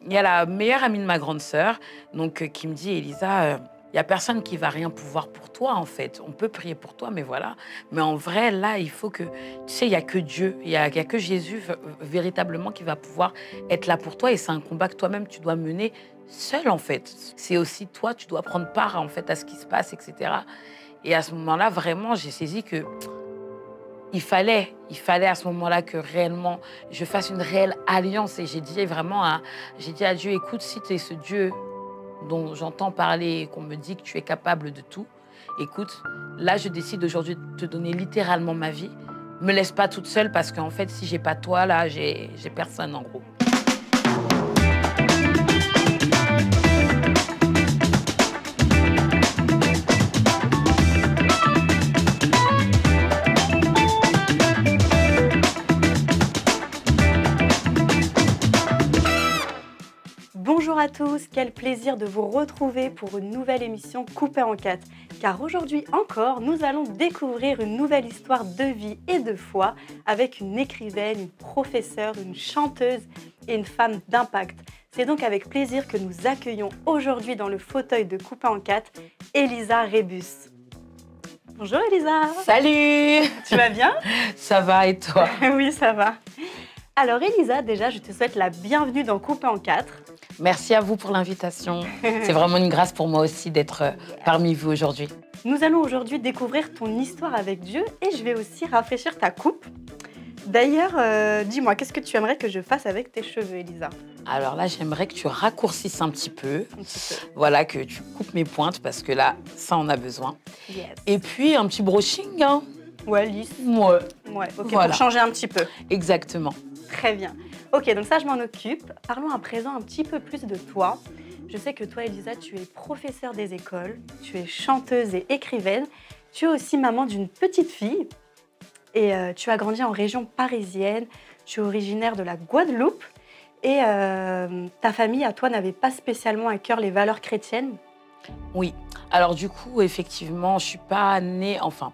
il y a la meilleure amie de ma grande sœur, donc qui me dit, Elisa, il n'y a personne qui va rien pouvoir pour toi, en fait. On peut prier pour toi, mais voilà. Mais en vrai, là, il faut que... Tu sais, il n'y a que Dieu, il y a que Jésus véritablement qui va pouvoir être là pour toi. Et c'est un combat que toi-même, tu dois mener seul, en fait. C'est aussi toi, tu dois prendre part, en fait, à ce qui se passe, etc. Et à ce moment-là, vraiment, j'ai saisi que... Il fallait à ce moment-là que réellement, je fasse une réelle alliance. Et j'ai dit à Dieu, écoute, si tu es ce Dieu dont j'entends parler et qu'on me dit que tu es capable de tout, écoute, là, je décide aujourd'hui de te donner littéralement ma vie. Me laisse pas toute seule parce qu'en fait, si j'ai pas toi, là, j'ai personne, en gros. Bonjour à tous, quel plaisir de vous retrouver pour une nouvelle émission coupée en 4. Car aujourd'hui encore, nous allons découvrir une nouvelle histoire de vie et de foi avec une écrivaine, une professeure, une chanteuse et une femme d'impact. C'est donc avec plaisir que nous accueillons aujourd'hui dans le fauteuil de coupée en 4, Elisa Rebus. Bonjour Elisa. Salut. Tu vas bien? Ça va et toi? Oui, ça va. Alors Elisa, déjà, je te souhaite la bienvenue dans Coupé en 4. Merci à vous pour l'invitation. C'est vraiment une grâce pour moi aussi d'être parmi vous aujourd'hui. Nous allons aujourd'hui découvrir ton histoire avec Dieu et je vais aussi rafraîchir ta coupe. D'ailleurs, dis-moi, qu'est-ce que tu aimerais que je fasse avec tes cheveux, Elisa? Alors là, j'aimerais que tu raccourcisses un petit peu. Voilà, que tu coupes mes pointes parce que là, ça, on a besoin. Yes. Et puis, un petit brushing, hein. Ouais, lisse. Ouais, ok, voilà. Pour changer un petit peu. Exactement. Très bien. Ok, donc ça, je m'en occupe. Parlons à présent un petit peu plus de toi. Je sais que toi, Elisa, tu es professeure des écoles, tu es chanteuse et écrivaine. Tu es aussi maman d'une petite fille et tu as grandi en région parisienne. Tu es originaire de la Guadeloupe et ta famille, à toi, n'avait pas spécialement à cœur les valeurs chrétiennes. Oui. Alors du coup, effectivement, je suis pas née... Enfin,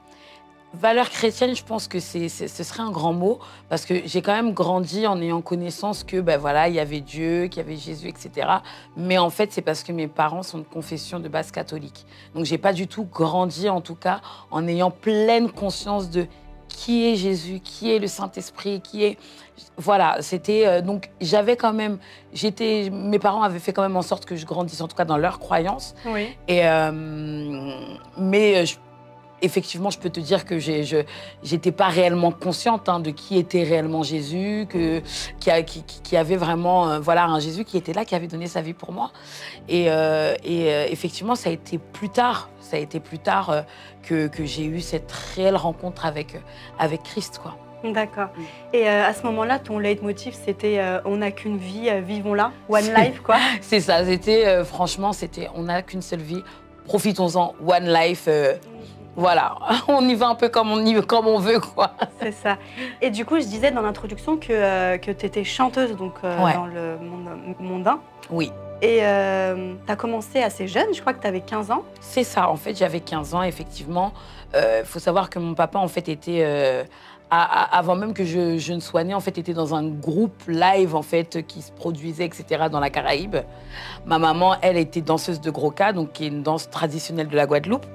valeurs chrétiennes, je pense que ce serait un grand mot parce que j'ai quand même grandi en ayant connaissance que, ben voilà, il y avait Dieu, qu'il y avait Jésus, etc. Mais en fait, c'est parce que mes parents sont de confession de base catholique. Donc, j'ai pas du tout grandi, en tout cas, en ayant pleine conscience de qui est Jésus, qui est le Saint-Esprit, qui est... Voilà, c'était... donc, j'avais quand même... Mes parents avaient fait quand même en sorte que je grandisse, en tout cas, dans leur croyance. Oui. Et, effectivement, je peux te dire que j'étais pas réellement consciente de qui était réellement Jésus, qui avait vraiment voilà, un Jésus qui était là, qui avait donné sa vie pour moi. Et effectivement, ça a été plus tard que j'ai eu cette réelle rencontre avec Christ, quoi. D'accord. Et à ce moment-là, ton leitmotiv, c'était on n'a qu'une vie, vivons-la, one life, quoi. C'est ça, c'était franchement, c'était on n'a qu'une seule vie, profitons-en, one life. Voilà, on y va un peu comme on veut, quoi. C'est ça. Et du coup, je disais dans l'introduction que tu étais chanteuse donc, ouais. Dans le monde mondain. Oui. Et tu as commencé assez jeune, je crois que tu avais 15 ans. C'est ça, en fait, j'avais 15 ans, effectivement. Faut savoir que mon papa, en fait, était... avant même que je ne sois née, en fait, était dans un groupe live, en fait, qui se produisait, etc., dans la Caraïbe. Ma maman, elle, était danseuse de Groka, donc qui est une danse traditionnelle de la Guadeloupe.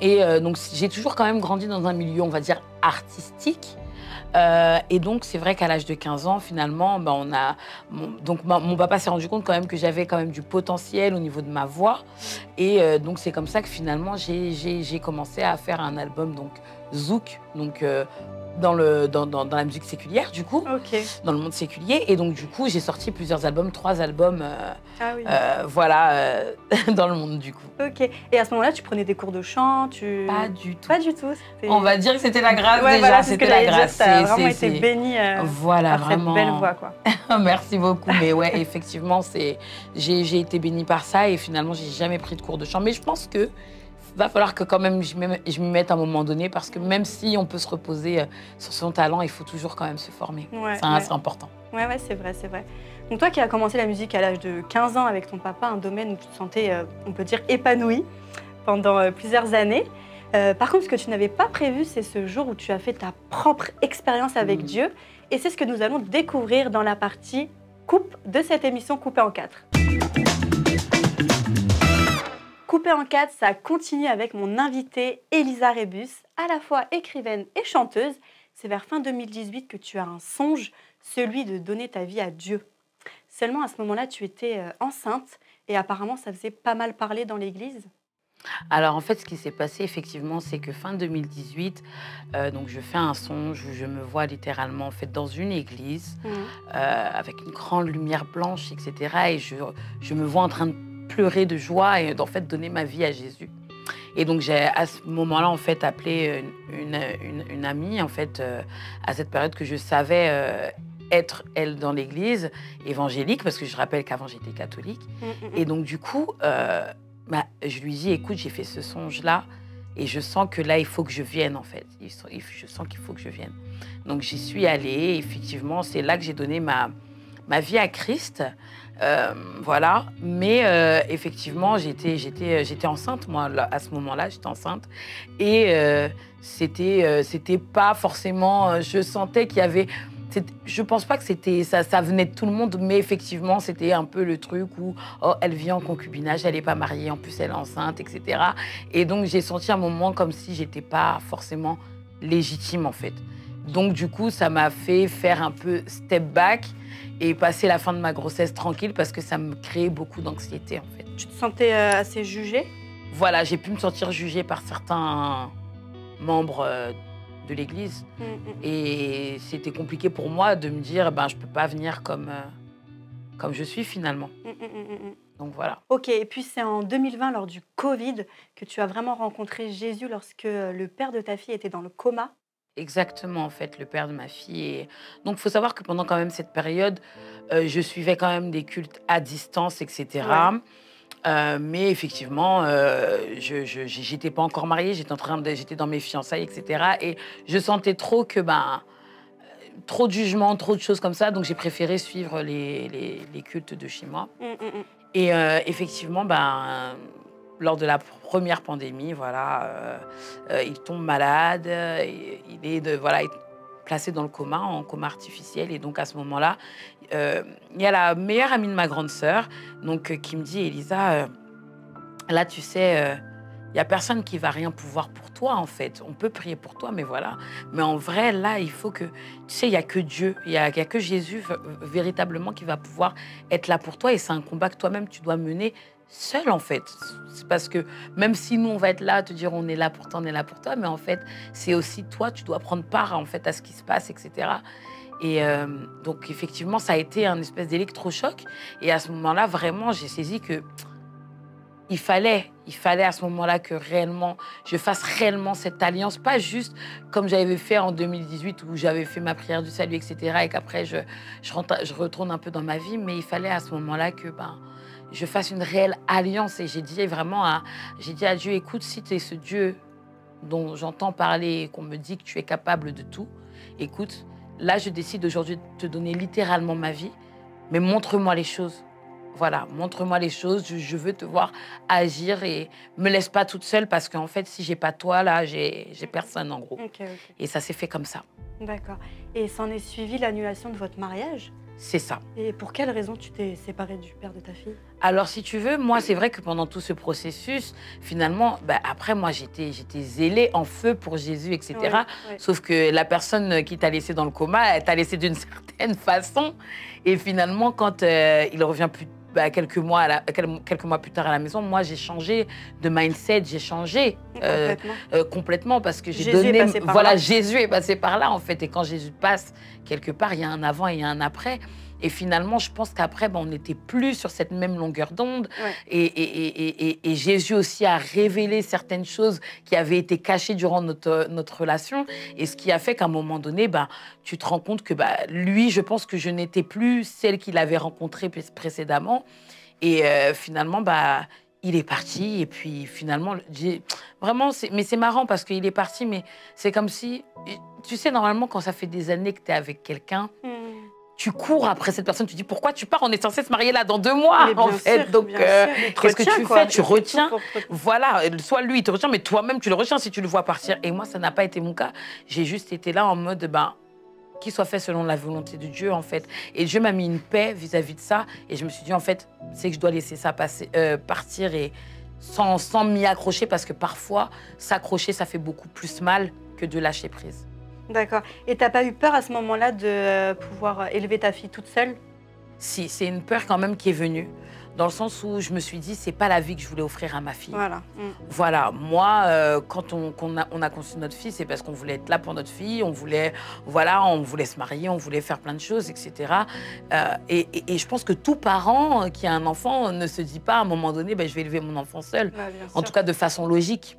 Et donc, j'ai toujours quand même grandi dans un milieu, on va dire, artistique. Et donc, c'est vrai qu'à l'âge de 15 ans, finalement, mon papa s'est rendu compte quand même que j'avais quand même du potentiel au niveau de ma voix. Et donc, c'est comme ça que finalement, j'ai commencé à faire un album, donc Zouk, donc dans la musique séculière, du coup, dans le monde séculier. Et donc, du coup, j'ai sorti plusieurs albums, 3 albums, voilà, dans le monde, du coup. Ok. Et à ce moment-là, tu prenais des cours de chant, Pas du tout. Pas du tout. On va dire que c'était la grâce, ouais, déjà. Voilà, c'était la grâce. Tu as vraiment été bénie voilà, par vraiment. cette belle voix, quoi. Merci beaucoup. Mais ouais, effectivement, j'ai été bénie par ça et finalement, j'ai jamais pris de cours de chant. Mais je pense que va falloir que quand même je m'y mette à un moment donné parce que même si on peut se reposer sur son talent, il faut toujours quand même se former. Ouais, c'est important. Ouais, c'est vrai, c'est vrai. Donc toi qui as commencé la musique à l'âge de 15 ans avec ton papa, un domaine où tu te sentais, on peut dire, épanouie pendant plusieurs années. Par contre, ce que tu n'avais pas prévu, c'est ce jour où tu as fait ta propre expérience avec Dieu. Et c'est ce que nous allons découvrir dans la partie coupe de cette émission Coupé en 4. Coupé en 4, ça continue avec mon invitée Elisa Rebus, à la fois écrivaine et chanteuse. C'est vers fin 2018 que tu as un songe, celui de donner ta vie à Dieu. Seulement à ce moment-là, tu étais enceinte et apparemment ça faisait pas mal parler dans l'église. Alors en fait, ce qui s'est passé effectivement, c'est que fin 2018, donc je fais un songe où je me vois littéralement en fait dans une église avec une grande lumière blanche, etc. Et je me vois en train de pleurer de joie et d'en fait donner ma vie à Jésus. Et donc j'ai à ce moment-là en fait appelé une amie en fait à cette période que je savais être elle dans l'église évangélique parce que je rappelle qu'avant j'étais catholique. Et donc du coup je lui dis écoute, j'ai fait ce songe là et je sens que là il faut que je vienne en fait. Je sens qu'il faut que je vienne. Donc j'y suis allée. Effectivement, c'est là que j'ai donné ma vie à Christ. Voilà, mais effectivement, j'étais enceinte, moi, là, à ce moment-là, j'étais enceinte. Et c'était pas forcément... je sentais qu'il y avait... Je pense pas que c'était ça venait de tout le monde, mais effectivement, c'était un peu le truc où oh, elle vit en concubinage, elle n'est pas mariée, en plus elle est enceinte, etc. Et donc, j'ai senti un moment comme si j'étais pas forcément légitime, en fait. Donc, du coup, ça m'a fait faire un peu step back et passer la fin de ma grossesse tranquille parce que ça me créait beaucoup d'anxiété, en fait. Tu te sentais assez jugée? Voilà, j'ai pu me sentir jugée par certains membres de l'église. Et c'était compliqué pour moi de me dire, je ne peux pas venir comme je suis finalement. Donc voilà. Ok, et puis c'est en 2020, lors du Covid, que tu as vraiment rencontré Jésus lorsque le père de ta fille était dans le coma. Exactement, en fait, le père de ma fille. Et donc, il faut savoir que pendant quand même cette période, je suivais quand même des cultes à distance, etc. Ouais. Mais effectivement, je n'étais pas encore mariée, j'étais dans mes fiançailles, etc. Et je sentais trop que, trop de jugements, trop de choses comme ça. Donc, j'ai préféré suivre les cultes de chez moi. Et effectivement, lors de la première pandémie, voilà, il tombe malade, il est placé dans le coma, en coma artificiel. Et donc, à ce moment-là, il y a la meilleure amie de ma grande sœur qui me dit, Elisa, là, tu sais, il n'y a personne qui va rien pouvoir pour toi, en fait. On peut prier pour toi, mais voilà. Mais en vrai, là, il faut que... Tu sais, il n'y a que Dieu, il n'y a que Jésus, véritablement, qui va pouvoir être là pour toi. Et c'est un combat que toi-même, tu dois mener seul, en fait. C'est parce que même si nous, on va être là, te dire on est là pour toi, on est là pour toi, mais en fait, c'est aussi toi, tu dois prendre part, en fait, à ce qui se passe, etc. Et donc, effectivement, ça a été un espèce d'électrochoc. Et à ce moment-là, vraiment, j'ai saisi que il fallait à ce moment-là que réellement, je fasse réellement cette alliance, pas juste comme j'avais fait en 2018 où j'avais fait ma prière du salut, etc. et qu'après, je retourne un peu dans ma vie, mais il fallait à ce moment-là que je fasse une réelle alliance. Et j'ai dit à Dieu, écoute, si tu es ce Dieu dont j'entends parler et qu'on me dit que tu es capable de tout, écoute, là, je décide aujourd'hui de te donner littéralement ma vie, mais montre-moi les choses. Voilà, montre-moi les choses, je veux te voir agir et me laisse pas toute seule parce qu'en fait, si j'ai pas toi, là, j'ai personne en gros. Okay. Et ça s'est fait comme ça. D'accord. Et s'en est suivi l'annulation de votre mariage? C'est ça. Et pour quelle raison tu t'es séparée du père de ta fille? Alors, si tu veux, moi, c'est vrai que pendant tout ce processus, finalement, après, moi, j'étais zélée en feu pour Jésus, etc. Ouais. Sauf que la personne qui t'a laissé dans le coma, elle t'a laissé d'une certaine façon. Et finalement, quand il revient quelques mois plus tard à la maison, moi, j'ai changé de mindset, j'ai changé complètement parce que j'ai donné... Voilà, Jésus est passé par là, en fait. Et quand Jésus passe quelque part, il y a un avant et il y a un après. Et finalement, je pense qu'après, on n'était plus sur cette même longueur d'onde. Ouais. Et Jésus aussi a révélé certaines choses qui avaient été cachées durant notre relation. Et ce qui a fait qu'à un moment donné, tu te rends compte que lui, je pense que je n'étais plus celle qu'il avait rencontrée précédemment. Et finalement, il est parti. Et puis finalement, vraiment, mais c'est marrant parce qu'il est parti, mais c'est comme si... Tu sais, normalement, quand ça fait des années que tu es avec quelqu'un... Tu cours après cette personne, tu dis pourquoi tu pars, on est censé se marier là dans 2 mois en fait. Sûr, donc qu'est-ce que tu fais? Tu retiens. Voilà, soit lui il te retient, mais toi-même tu le retiens si tu le vois partir. Et moi ça n'a pas été mon cas. J'ai juste été là en mode qu'il soit fait selon la volonté de Dieu, en fait. Et Dieu m'a mis une paix vis-à-vis de ça. Et je me suis dit, en fait, c'est que je dois laisser ça partir et sans m'y accrocher, parce que parfois, s'accrocher, ça fait beaucoup plus mal que de lâcher prise. D'accord. Et t'as pas eu peur à ce moment-là de pouvoir élever ta fille toute seule? Si, c'est une peur quand même qui est venue, dans le sens où je me suis dit, c'est pas la vie que je voulais offrir à ma fille. Voilà. Voilà, moi, quand on a conçu notre fille, c'est parce qu'on voulait être là pour notre fille, on voulait se marier, on voulait faire plein de choses, etc. Et je pense que tout parent qui a un enfant ne se dit pas à un moment donné, je vais élever mon enfant seul, en tout cas de façon logique.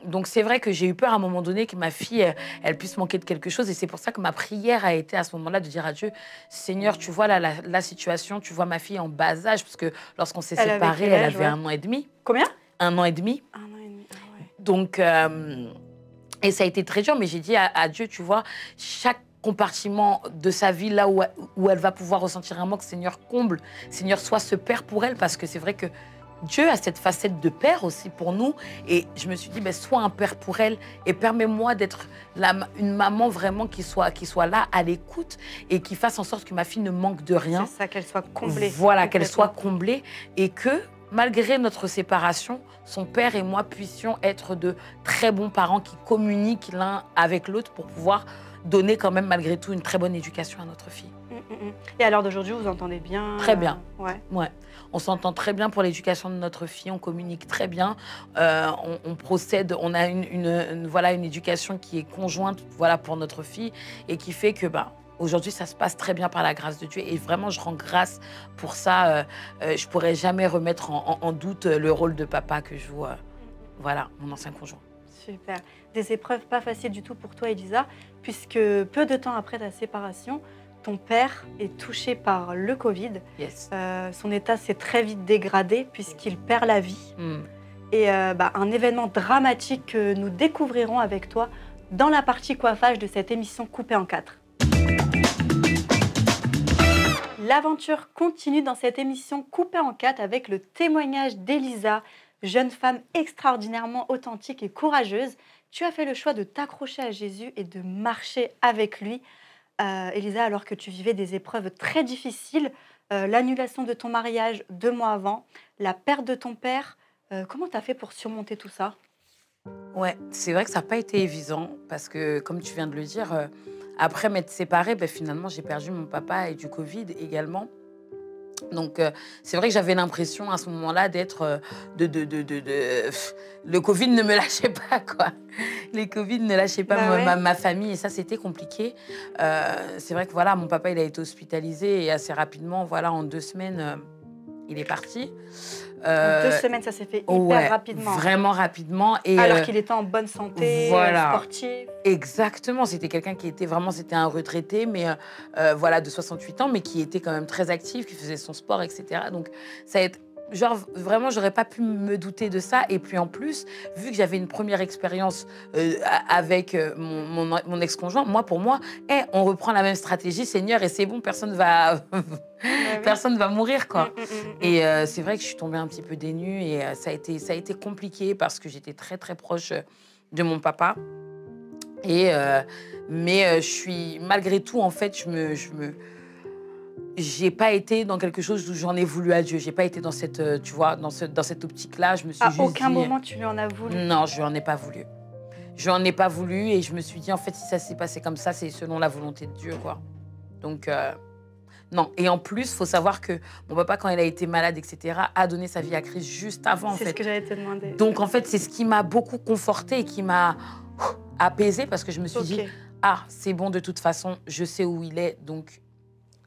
Donc c'est vrai que j'ai eu peur à un moment donné que ma fille, elle puisse manquer de quelque chose, et c'est pour ça que ma prière a été à ce moment-là de dire à Dieu, Seigneur, tu vois la situation, tu vois ma fille en bas âge, parce que lorsqu'on s'est séparés, elle avait 1 an et demi. Combien? 1 an et demi. 1 an et demi, ah ouais. Donc, et ça a été très dur, mais j'ai dit à Dieu, tu vois, chaque compartiment de sa vie, là où elle va pouvoir ressentir un manque, Seigneur, comble. Seigneur, sois ce père pour elle, parce que c'est vrai que Dieu a cette facette de père aussi pour nous. Et je me suis dit, sois un père pour elle et permets-moi d'être une maman vraiment qui soit là, à l'écoute, et qui fasse en sorte que ma fille ne manque de rien. C'est ça, qu'elle soit comblée. Voilà, qu'elle soit comblée, et que, malgré notre séparation, son père et moi puissions être de très bons parents qui communiquent l'un avec l'autre pour pouvoir donner quand même, malgré tout, une très bonne éducation à notre fille. Et à l'heure d'aujourd'hui, vous entendez bien? Très bien. Ouais. On s'entend très bien pour l'éducation de notre fille, on communique très bien, on procède, on a une éducation qui est conjointe, pour notre fille, et qui fait que aujourd'hui, ça se passe très bien par la grâce de Dieu, et vraiment, je rends grâce pour ça. Je pourrais jamais remettre en doute le rôle de papa que joue mon ancien conjoint. Super. Des épreuves pas faciles du tout pour toi, Elisa, puisque peu de temps après ta séparation, ton père est touché par le Covid. Yes. Son état s'est très vite dégradé puisqu'il perd la vie. Et un événement dramatique que nous découvrirons avec toi dans la partie coiffage de cette émission coupée en 4. L'aventure continue dans cette émission coupée en 4 avec le témoignage d'Elisa, jeune femme extraordinairement authentique et courageuse. Tu as fait le choix de t'accrocher à Jésus et de marcher avec lui. Elisa, alors que tu vivais des épreuves très difficiles, l'annulation de ton mariage 2 mois avant, la perte de ton père, comment tu as fait pour surmonter tout ça? Ouais, c'est vrai que ça n'a pas été évident, parce que, comme tu viens de le dire, après m'être séparée, finalement, j'ai perdu mon papa et du Covid également. Donc, c'est vrai que j'avais l'impression à ce moment-là d'être... Le Covid ne me lâchait pas, quoi. Le Covid ne lâchait pas ma famille, et ça, c'était compliqué. C'est vrai que mon papa, il a été hospitalisé, et assez rapidement, en 2 semaines, il est parti. En 2 semaines, ça s'est fait hyper rapidement. Vraiment rapidement. Alors qu'il était en bonne santé, sportif. Exactement, c'était quelqu'un qui était c'était un retraité, mais de 68 ans, mais qui était quand même très actif, qui faisait son sport, etc. Donc, ça a été... vraiment, j'aurais pas pu me douter de ça. Et puis en plus, vu que j'avais une première expérience avec mon ex-conjoint, pour moi, on reprend la même stratégie, Seigneur, et c'est bon, personne va mourir, quoi. Et c'est vrai que je suis tombée un petit peu dénue, et ça a été compliqué, parce que j'étais très, très proche de mon papa. Et mais je suis, malgré tout, en fait, j'ai pas été dans quelque chose où j'en ai voulu à Dieu. J'ai pas été dans cette, dans cette optique-là. Je me suis juste dit... À aucun moment, tu lui en as voulu? Non, je lui en ai pas voulu. Je lui en ai pas voulu, et je me suis dit, en fait, si ça s'est passé comme ça, c'est selon la volonté de Dieu, quoi. Donc, non. Et en plus, il faut savoir que mon papa, quand il a été malade, etc., a donné sa vie à Christ juste avant, en fait. C'est ce que j'allais te demander. Donc, en fait, c'est ce qui m'a beaucoup confortée et qui m'a apaisée, parce que je me suis dit, c'est bon, de toute façon, je sais où il est, donc...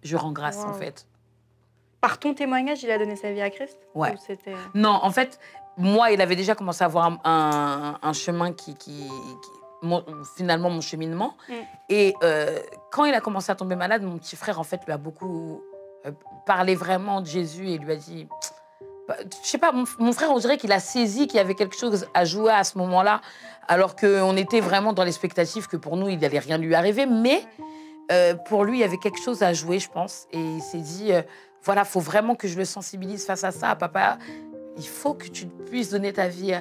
Je rends grâce, en fait. Par ton témoignage, il a donné sa vie à Christ? Ouais. Non, en fait, moi, il avait déjà commencé à avoir un chemin finalement, mon cheminement. Et quand il a commencé à tomber malade, mon petit frère, en fait, lui a beaucoup parlé vraiment de Jésus, et lui a dit... Je sais pas, mon frère, on dirait qu'il a saisi qu'il y avait quelque chose à jouer à ce moment-là, alors qu'on était vraiment dans l'expectative que pour nous, il n'allait rien lui arriver, mais... pour lui, il y avait quelque chose à jouer, je pense. Et il s'est dit, faut vraiment que je le sensibilise face à ça. Papa, il faut que tu puisses donner ta vie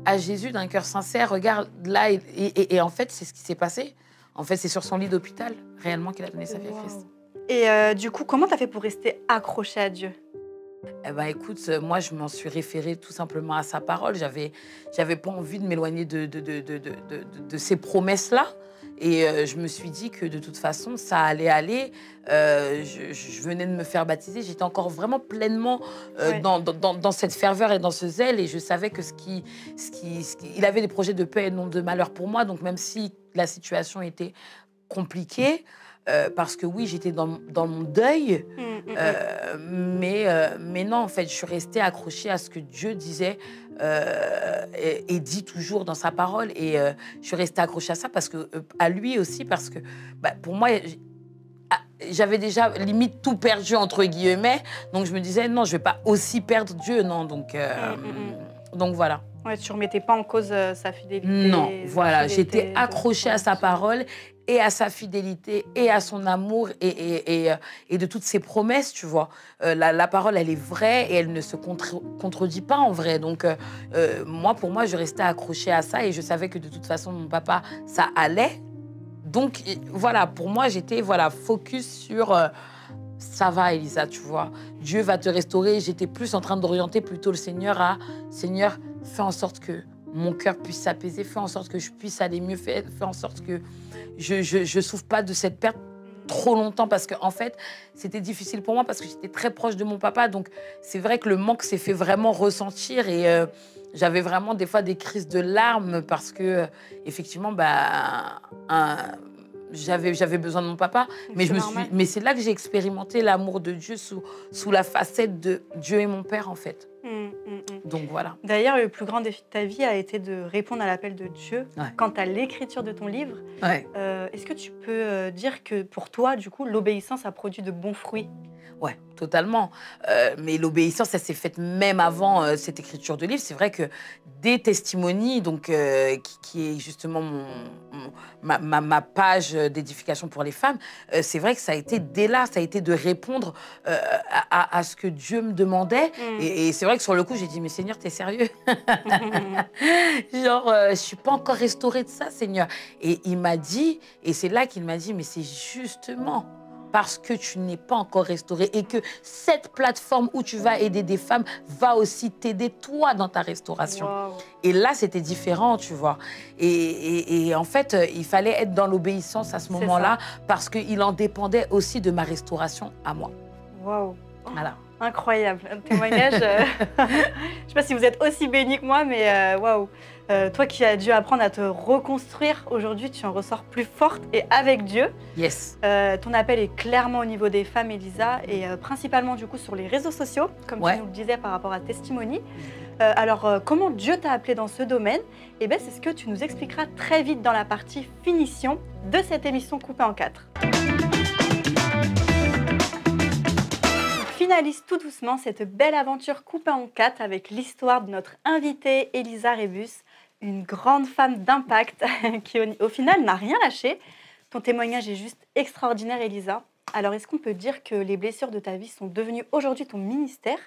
à Jésus d'un cœur sincère. Regarde, là, et en fait, c'est ce qui s'est passé. En fait, c'est sur son lit d'hôpital, réellement, qu'il a donné sa vie à Christ. Et du coup, comment tu as fait pour rester accrochée à Dieu? Eh ben, écoute, moi, je m'en suis référée tout simplement à sa parole. J'avais pas envie de m'éloigner de ces promesses-là. Et je me suis dit que de toute façon, ça allait aller. Je venais de me faire baptiser. J'étais encore vraiment pleinement dans cette ferveur et dans ce zèle. Et je savais que il avait des projets de paix et non de malheur pour moi. Donc même si la situation était compliquée, parce que oui, j'étais dans mon deuil, mais non, en fait, je suis restée accrochée à ce que Dieu disait et dit toujours dans sa parole. Et je suis restée accrochée à ça à lui aussi, parce que pour moi, j'avais déjà limite tout perdu, entre guillemets. Donc je me disais, non, je ne vais pas aussi perdre Dieu, non. Donc voilà. Ouais, tu ne remettais pas en cause sa fidélité. Non, voilà, j'étais accrochée à sa parole et à sa fidélité et à son amour et de toutes ses promesses, tu vois. La parole, elle est vraie et elle ne se contredit pas en vrai. Donc, pour moi, je restais accrochée à ça et je savais que de toute façon, mon papa, ça allait. Donc, voilà, pour moi, j'étais focus sur... ça va, Elisa, tu vois. Dieu va te restaurer. J'étais plus en train d'orienter plutôt le Seigneur à... Seigneur, fais en sorte que mon cœur puisse s'apaiser. Fais en sorte que je puisse aller mieux. Fais en sorte que je souffre pas de cette perte trop longtemps. Parce qu'en fait, c'était difficile pour moi parce que j'étais très proche de mon papa. Donc, c'est vrai que le manque s'est fait vraiment ressentir. Et j'avais vraiment des fois des crises de larmes parce que, effectivement, j'avais besoin de mon papa, mais c'est là que j'ai expérimenté l'amour de Dieu sous la facette de Dieu et mon père, en fait. Donc voilà. D'ailleurs, le plus grand défi de ta vie a été de répondre à l'appel de Dieu quant à l'écriture de ton livre. Est-ce que tu peux dire que pour toi, du coup, l'obéissance a produit de bons fruits? Ouais, totalement. Mais l'obéissance, ça s'est faite même avant cette écriture de livre. C'est vrai que des testimonies, donc, qui est justement ma page d'édification pour les femmes, c'est vrai que ça a été dès là, ça a été de répondre à ce que Dieu me demandait. Et c'est vrai que sur le coup, j'ai dit, mais Seigneur, t'es sérieux? Genre, je suis pas encore restaurée de ça, Seigneur. Et il m'a dit, et c'est là qu'il m'a dit, mais c'est justement parce que tu n'es pas encore restaurée et que cette plateforme où tu vas aider des femmes va aussi t'aider toi dans ta restauration. Wow. Et là, c'était différent, tu vois. Et en fait, il fallait être dans l'obéissance à ce moment-là parce qu'il en dépendait aussi de ma restauration à moi. Waouh. Voilà. Incroyable, un témoignage. Je ne sais pas si vous êtes aussi béni que moi, mais waouh. Toi qui as dû apprendre à te reconstruire, aujourd'hui, tu en ressors plus forte et avec Dieu. Yes. Ton appel est clairement au niveau des femmes, Elisa, et principalement du coup sur les réseaux sociaux, comme tu nous le disais par rapport à Testimony. Alors, comment Dieu t'a appelé dans ce domaine? Eh bien, c'est ce que tu nous expliqueras très vite dans la partie finition de cette émission coupée en 4. Finalise tout doucement cette belle aventure coupée en 4 avec l'histoire de notre invitée Elisa Rebus, une grande femme d'impact qui au final n'a rien lâché. Ton témoignage est juste extraordinaire, Elisa. Alors est-ce qu'on peut dire que les blessures de ta vie sont devenues aujourd'hui ton ministère?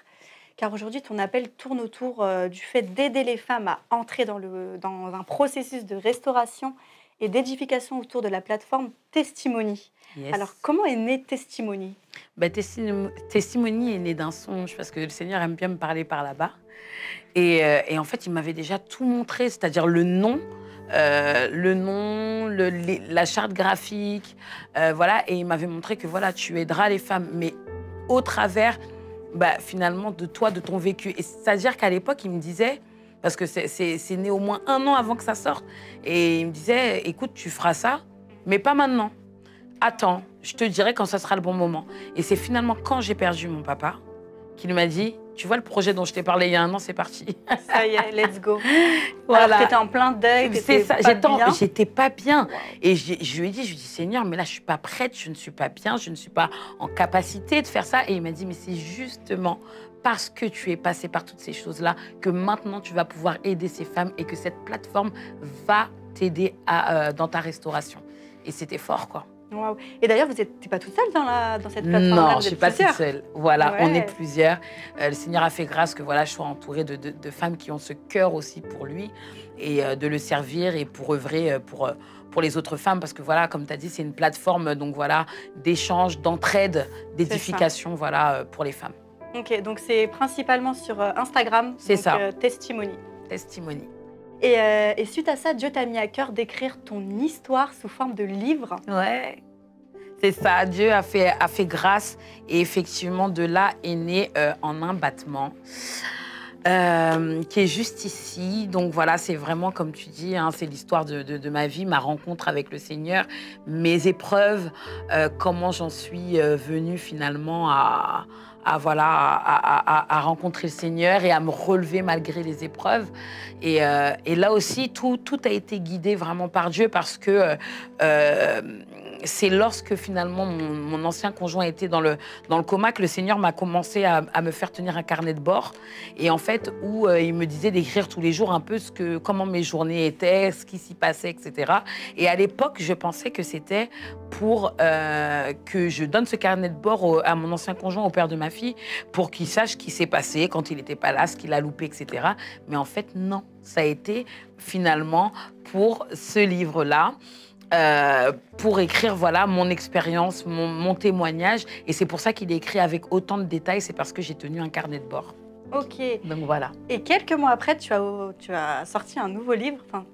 Car aujourd'hui ton appel tourne autour du fait d'aider les femmes à entrer dans un processus de restauration et d'édification autour de la plateforme Testimony. Yes. Alors, comment est né Testimony? Testimony est né d'un songe, parce que le Seigneur aime bien me parler par là-bas. Et en fait, il m'avait déjà tout montré, c'est-à-dire le nom, la charte graphique, voilà. Et il m'avait montré que voilà, tu aideras les femmes, mais au travers, finalement, de toi, de ton vécu. Et c'est-à-dire qu'à l'époque, il me disait... Parce que c'est né au moins 1 an avant que ça sorte. Et il me disait, écoute, tu feras ça, mais pas maintenant. Attends, je te dirai quand ça sera le bon moment. Et c'est finalement quand j'ai perdu mon papa qu'il m'a dit, tu vois le projet dont je t'ai parlé il y a 1 an, c'est parti. Ça y est, let's go. Voilà. Alors que t'étais en plein deuil, c'est ça, j'étais pas bien. Wow. Et je lui ai dit, Seigneur, mais là, je suis pas prête, je ne suis pas bien, je ne suis pas en capacité de faire ça. Et il m'a dit, mais c'est justement parce que tu es passé par toutes ces choses-là que maintenant, tu vas pouvoir aider ces femmes et que cette plateforme va t'aider dans ta restauration. Et c'était fort, quoi. Waouh. Et d'ailleurs, t'es pas toute seule dans cette plateforme-là? Non, Vous je suis êtes pas toute plusieurs? seule. Voilà, on est Ouais. plusieurs. Le Seigneur a fait grâce que voilà, je sois entourée de femmes qui ont ce cœur aussi pour lui et de le servir et pour œuvrer pour les autres femmes. Parce que voilà, comme tu as dit, c'est une plateforme donc voilà, d'échange, d'entraide, C'est ça. d'édification voilà, pour les femmes. Ok, donc c'est principalement sur Instagram. C'est donc, ça. Testimony. Testimony. Et suite à ça, Dieu t'a mis à cœur d'écrire ton histoire sous forme de livre. Ouais. C'est ça, Dieu a fait grâce et effectivement de là est né En un battement qui est juste ici. Donc voilà, c'est vraiment comme tu dis, hein, c'est l'histoire de ma vie, ma rencontre avec le Seigneur, mes épreuves, comment j'en suis venue finalement voilà, à rencontrer le Seigneur et à me relever malgré les épreuves. Et là aussi, tout a été guidé vraiment par Dieu parce que c'est lorsque finalement mon ancien conjoint était dans le coma que le Seigneur m'a commencé à me faire tenir un carnet de bord. Et en fait, où il me disait d'écrire tous les jours un peu comment mes journées étaient, ce qui s'y passait, etc. Et à l'époque, je pensais que c'était pour que je donne ce carnet de bord à mon ancien conjoint, au père de ma fille, pour qu'il sache ce qui s'est passé quand il n'était pas là, ce qu'il a loupé, etc. Mais en fait, non. Ça a été finalement pour ce livre-là. Pour écrire voilà, mon expérience, mon témoignage. Et c'est pour ça qu'il est écrit avec autant de détails, c'est parce que j'ai tenu un carnet de bord. Ok. Donc voilà. Et quelques mois après, tu as sorti un nouveau livre, enfin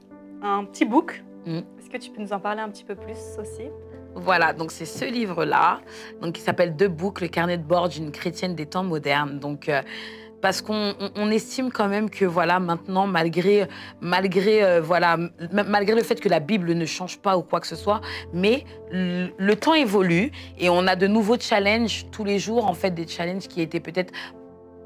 un petit book. Est-ce que tu peux nous en parler un petit peu plus aussi? Voilà, donc c'est ce livre-là, donc qui s'appelle The Book, le carnet de bord d'une chrétienne des temps modernes. Donc parce qu'on estime quand même que voilà maintenant malgré le fait que la Bible ne change pas ou quoi que ce soit, mais le temps évolue et on a de nouveaux challenges tous les jours, en fait des challenges qui étaient peut-être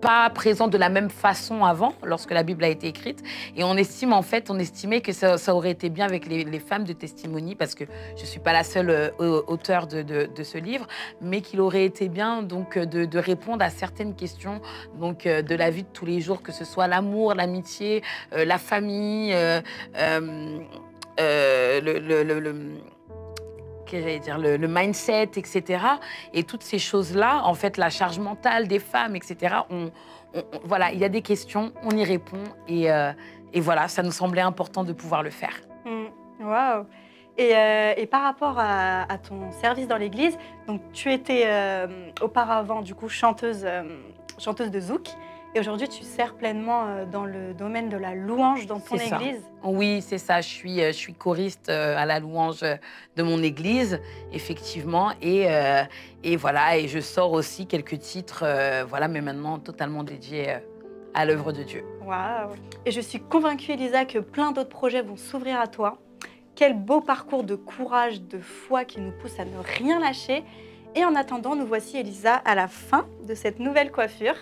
pas présents de la même façon avant, lorsque la Bible a été écrite. Et on estimait que ça aurait été bien avec les femmes de Testimony, parce que je ne suis pas la seule auteure de ce livre, mais qu'il aurait été bien donc, de répondre à certaines questions donc, de la vie de tous les jours, que ce soit l'amour, l'amitié, la famille, le mindset, etc. Et toutes ces choses-là, en fait, la charge mentale des femmes, etc. Voilà, il y a des questions, on y répond. Et voilà, ça nous semblait important de pouvoir le faire. Waouh! Et par rapport à ton service dans l'église, donc tu étais auparavant, du coup, chanteuse de zouk. Et aujourd'hui, tu sers pleinement dans le domaine de la louange dans ton église. Oui, c'est ça. Je suis choriste à la louange de mon église, effectivement. Et voilà, et je sors aussi quelques titres, voilà, mais maintenant totalement dédiés à l'œuvre de Dieu. Waouh! Et je suis convaincue, Elisa, que plein d'autres projets vont s'ouvrir à toi. Quel beau parcours de courage, de foi qui nous pousse à ne rien lâcher. Et en attendant, nous voici, Elisa, à la fin de cette nouvelle coiffure.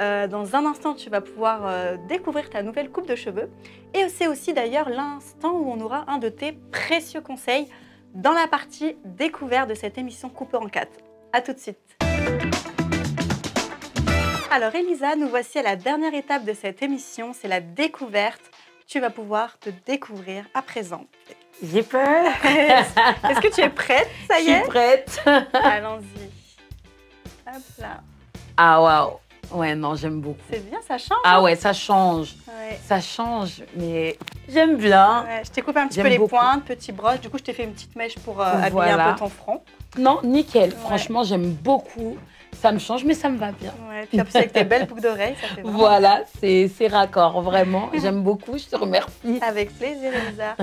Dans un instant, tu vas pouvoir découvrir ta nouvelle coupe de cheveux. Et c'est aussi d'ailleurs l'instant où on aura un de tes précieux conseils dans la partie découverte de cette émission Coupée en 4. À tout de suite. Alors Elisa, nous voici à la dernière étape de cette émission, c'est la découverte. Tu vas pouvoir te découvrir à présent. J'ai peur. Est-ce que tu es prête? Ça y est? Je suis prête. Allons-y. Hop là. Ah, waouh. Ouais, non, j'aime beaucoup. C'est bien, ça change. Ah ouais, ça change. Ouais. Ça change, mais j'aime bien. Ouais, je t'ai coupé un petit peu les pointes, petit broche. Du coup, je t'ai fait une petite mèche pour habiller un peu ton front. Non, nickel. Ouais. Franchement, j'aime beaucoup. Ça me change, mais ça me va bien. Ouais, puis après, avec tes belles boucles d'oreilles, ça fait vraiment... Voilà, c'est raccord, vraiment. J'aime beaucoup, je te remercie. Avec plaisir, Elisa.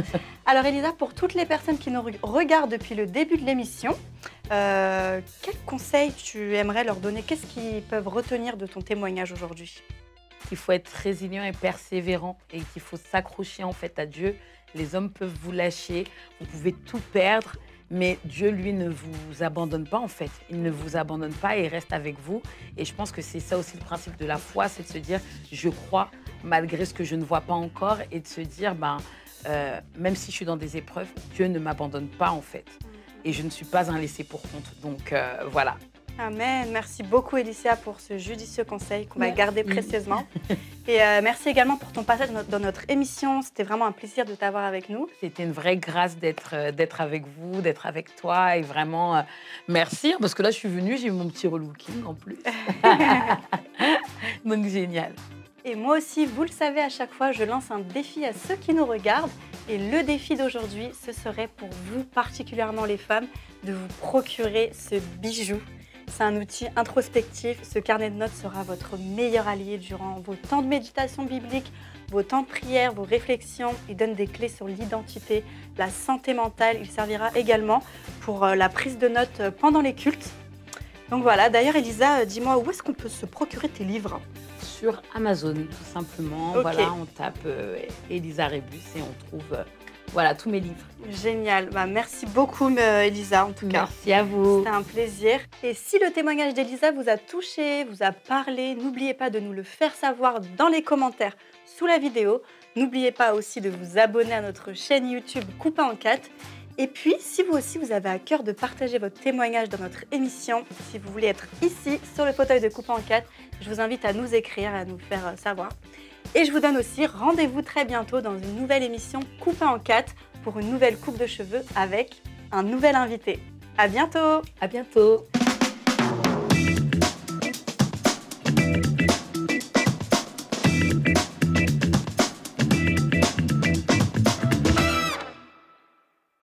Alors, Elisa, pour toutes les personnes qui nous regardent depuis le début de l'émission, quels conseils tu aimerais leur donner? Qu'est-ce qu'ils peuvent retenir de ton témoignage aujourd'hui? Il faut être résilient et persévérant et qu'il faut s'accrocher en fait à Dieu. Les hommes peuvent vous lâcher, vous pouvez tout perdre, mais Dieu, lui, ne vous abandonne pas en fait. Il ne vous abandonne pas et il reste avec vous. Et je pense que c'est ça aussi le principe de la foi, c'est de se dire je crois malgré ce que je ne vois pas encore et de se dire même si je suis dans des épreuves, Dieu ne m'abandonne pas en fait. Et je ne suis pas un laissé pour compte. Donc voilà. Amen. Merci beaucoup, Elicia, pour ce judicieux conseil qu'on va garder précieusement. Et merci également pour ton passage dans notre émission. C'était vraiment un plaisir de t'avoir avec nous. C'était une vraie grâce d'être avec vous, d'être avec toi. Et vraiment, merci. Parce que là, je suis venue, j'ai eu mon petit relooking en plus. Donc, génial. Et moi aussi, vous le savez, à chaque fois, je lance un défi à ceux qui nous regardent. Et le défi d'aujourd'hui, ce serait pour vous, particulièrement les femmes, de vous procurer ce bijou. C'est un outil introspectif. Ce carnet de notes sera votre meilleur allié durant vos temps de méditation biblique, vos temps de prière, vos réflexions. Il donne des clés sur l'identité, la santé mentale. Il servira également pour la prise de notes pendant les cultes. Donc voilà, d'ailleurs Elisa, dis-moi, où est-ce qu'on peut se procurer tes livres ? Sur Amazon, tout simplement. Okay. Voilà, on tape Elisa Rebus et on trouve voilà, tous mes livres. Génial. Bah, merci beaucoup Elisa, en tout cas. Merci à vous. C'était un plaisir. Et si le témoignage d'Elisa vous a touché, vous a parlé, n'oubliez pas de nous le faire savoir dans les commentaires sous la vidéo. N'oubliez pas aussi de vous abonner à notre chaîne YouTube Coupé en 4. Et puis, si vous aussi, vous avez à cœur de partager votre témoignage dans notre émission, si vous voulez être ici, sur le fauteuil de Coupé en 4, je vous invite à nous écrire, à nous faire savoir. Et je vous donne aussi rendez-vous très bientôt dans une nouvelle émission Coupé en 4 pour une nouvelle coupe de cheveux avec un nouvel invité. À bientôt! À bientôt!